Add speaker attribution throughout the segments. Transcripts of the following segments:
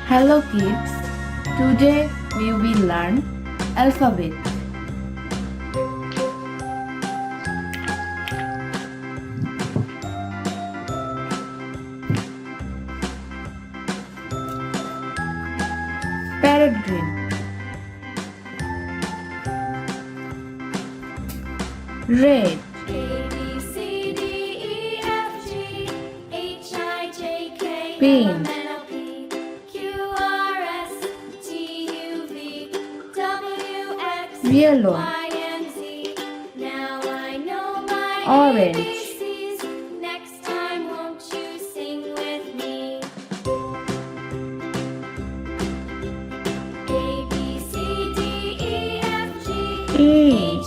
Speaker 1: Hello kids, today we will learn alphabet. Parrot green, red, pink, yellow, orange, E.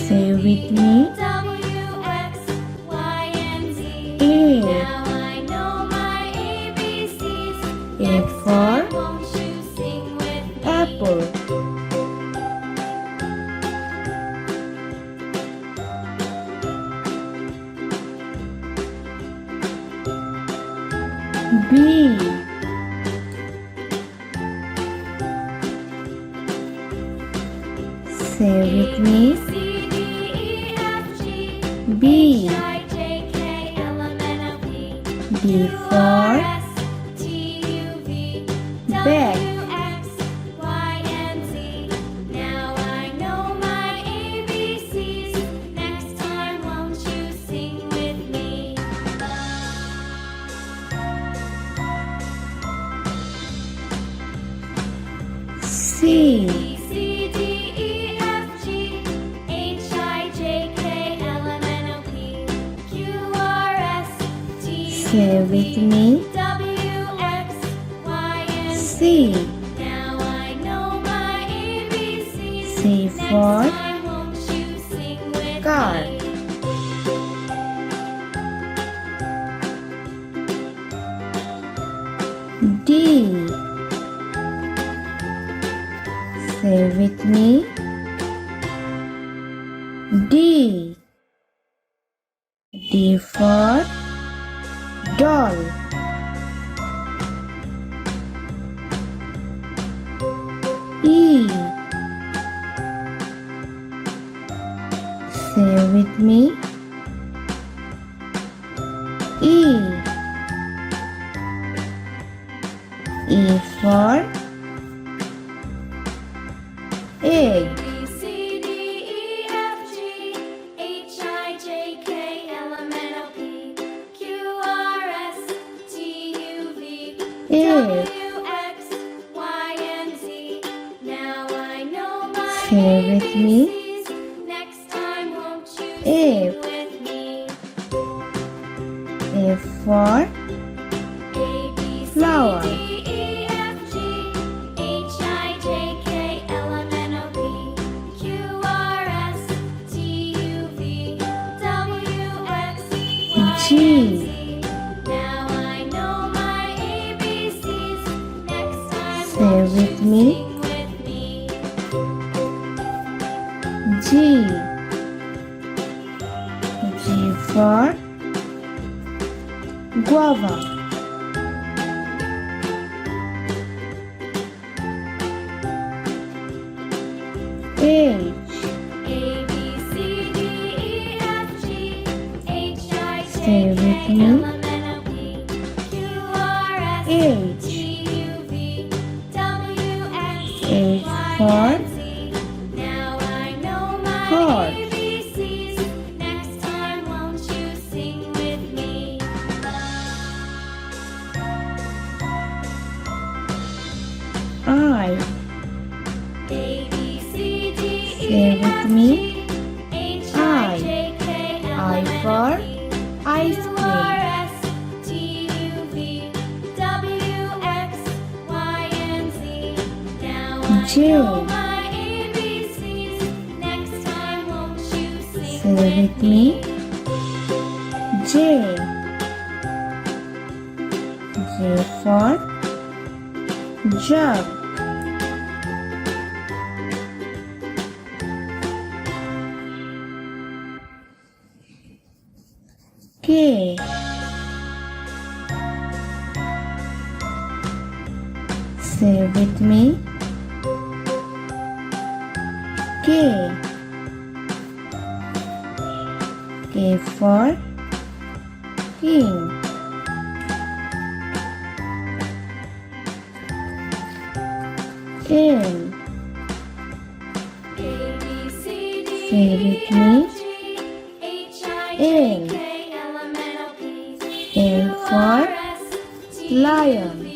Speaker 1: Say with me. E. A for apple. B. Say with me. B. B for bag. C. Say with me. C. C for car. D. Say with me. D. D for doll. E. Say with me. E. E for egg. Egg. Say with me. F. F for flower. G. Say with me. G. G for guava. H. Say with me. H. H for heart. I. Say with me. I for ice cream. J. Say with me. J. J for jug. K. Say with me. K. K for king. L. Say with me. L. L for lion.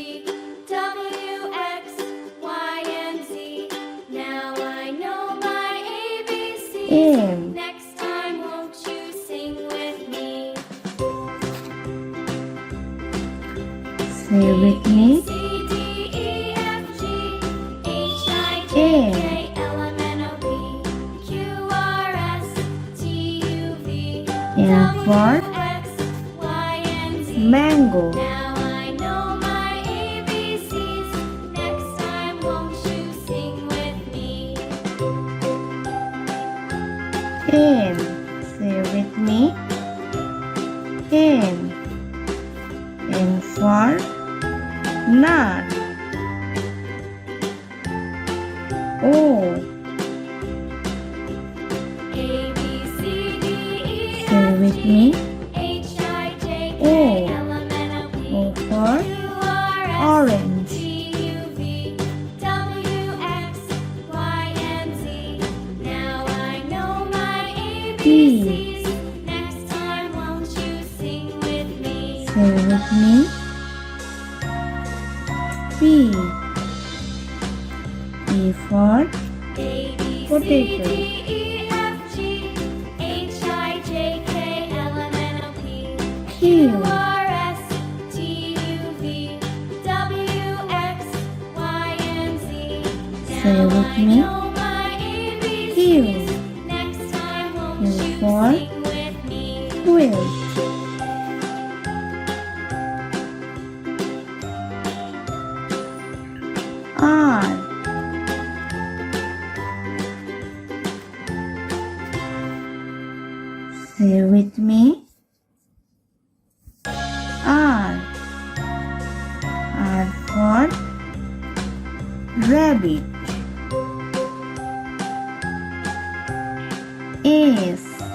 Speaker 1: M.
Speaker 2: Next time, won't you sing with me?
Speaker 1: Say with me.
Speaker 2: C, D, E, F, G, H, I, J,
Speaker 1: M.
Speaker 2: K, L, M, N, O, P, Q, R, S, T, U, V,
Speaker 1: M for
Speaker 2: W, X, Y, and Z.
Speaker 1: mango.
Speaker 2: Now I know my ABCs. Next time, won't you sing with me?
Speaker 1: N. Say with me. N. N for nut. O.
Speaker 2: A, B, C, D, E,
Speaker 1: Say with me.
Speaker 2: H, I, J, K,
Speaker 1: O.
Speaker 2: L, M, N, O, P,
Speaker 1: O for
Speaker 2: Q, R, S,
Speaker 1: orange.
Speaker 2: T, U, V, W, X, Y, and Z. Now I know my ABCs. Next time, won't you sing with me?
Speaker 1: Say with me. P. P for
Speaker 2: A, B, C,
Speaker 1: potato.
Speaker 2: D, E, F, G, H, I, J, K, L, M, N, O, P,
Speaker 1: Q.
Speaker 2: R, S, T, U, V, W, X, Y, and Z.
Speaker 1: Say
Speaker 2: Now
Speaker 1: with
Speaker 2: I
Speaker 1: me.
Speaker 2: know my ABCs.
Speaker 1: Q.
Speaker 2: Next time, won't
Speaker 1: Q
Speaker 2: you
Speaker 1: for
Speaker 2: sing with me?
Speaker 1: quilt. R. Say with me. R. R for rabbit. S.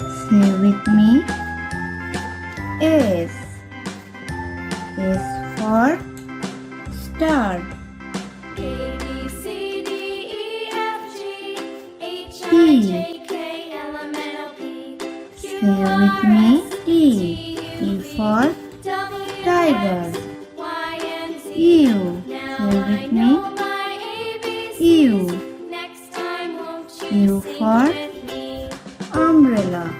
Speaker 1: Say with me. S. S for star.
Speaker 2: A, B, C, D, E, F, G, H, I,
Speaker 1: T.
Speaker 2: J, K, L, M, N, O, P, Q,
Speaker 1: Say with
Speaker 2: R,
Speaker 1: me.
Speaker 2: S,
Speaker 1: T.
Speaker 2: T,
Speaker 1: T
Speaker 2: U, V,
Speaker 1: for
Speaker 2: W,
Speaker 1: tiger.
Speaker 2: X, Y, and Z.
Speaker 1: U.
Speaker 2: Now
Speaker 1: Say
Speaker 2: I
Speaker 1: with me.
Speaker 2: know my ABCs.
Speaker 1: U.
Speaker 2: Next time, won't
Speaker 1: U
Speaker 2: you sing
Speaker 1: for
Speaker 2: with me?
Speaker 1: umbrella.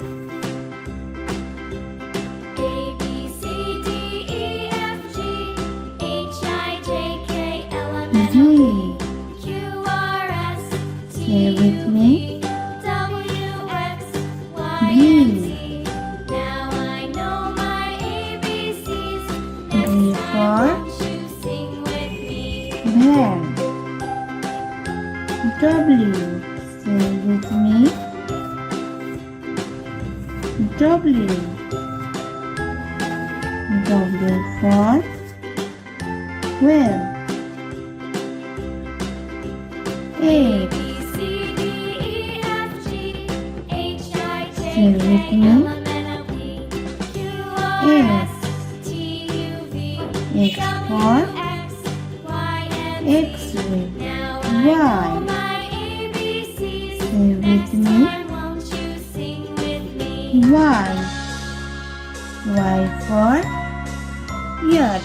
Speaker 2: A, B, C, D, E, F, G, H, I, J, K, L, M, N, O,
Speaker 1: V.
Speaker 2: P, Q, R, S, T,
Speaker 1: Say with
Speaker 2: U,
Speaker 1: me.
Speaker 2: V, W, X, Y,
Speaker 1: V.
Speaker 2: and Z. Now I know my ABCs. Next
Speaker 1: V
Speaker 2: time,
Speaker 1: for
Speaker 2: won't you sing with me?
Speaker 1: van. W. Say with me. W. W for well.
Speaker 2: A,
Speaker 1: A.
Speaker 2: B, C, D, E, F, G, H, I,
Speaker 1: Say
Speaker 2: J,
Speaker 1: with
Speaker 2: K,
Speaker 1: me.
Speaker 2: L, M, N, O, P, Q, R, S, T, U, V,
Speaker 1: X for
Speaker 2: W, X, Y, and Z.
Speaker 1: X-ray.
Speaker 2: Now
Speaker 1: Y.
Speaker 2: I know my ABCs.
Speaker 1: Say with
Speaker 2: Next
Speaker 1: me.
Speaker 2: time, won't you sing with me?
Speaker 1: Y. Y for yacht.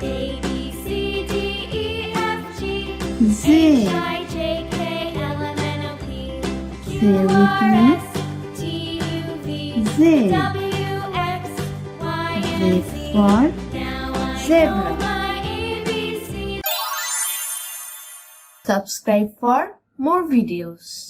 Speaker 2: A, B, C, D, E, F, G,
Speaker 1: Z.
Speaker 2: H, I, J, K, L, M, N, O, P,
Speaker 1: Say
Speaker 2: Q,
Speaker 1: with
Speaker 2: R,
Speaker 1: me.
Speaker 2: S, T, U, V,
Speaker 1: Z.
Speaker 2: W, X, Y,
Speaker 1: Z
Speaker 2: and Z.
Speaker 1: for
Speaker 2: Now I
Speaker 1: zebra.
Speaker 2: know my ABCs.
Speaker 1: Subscribe for more videos.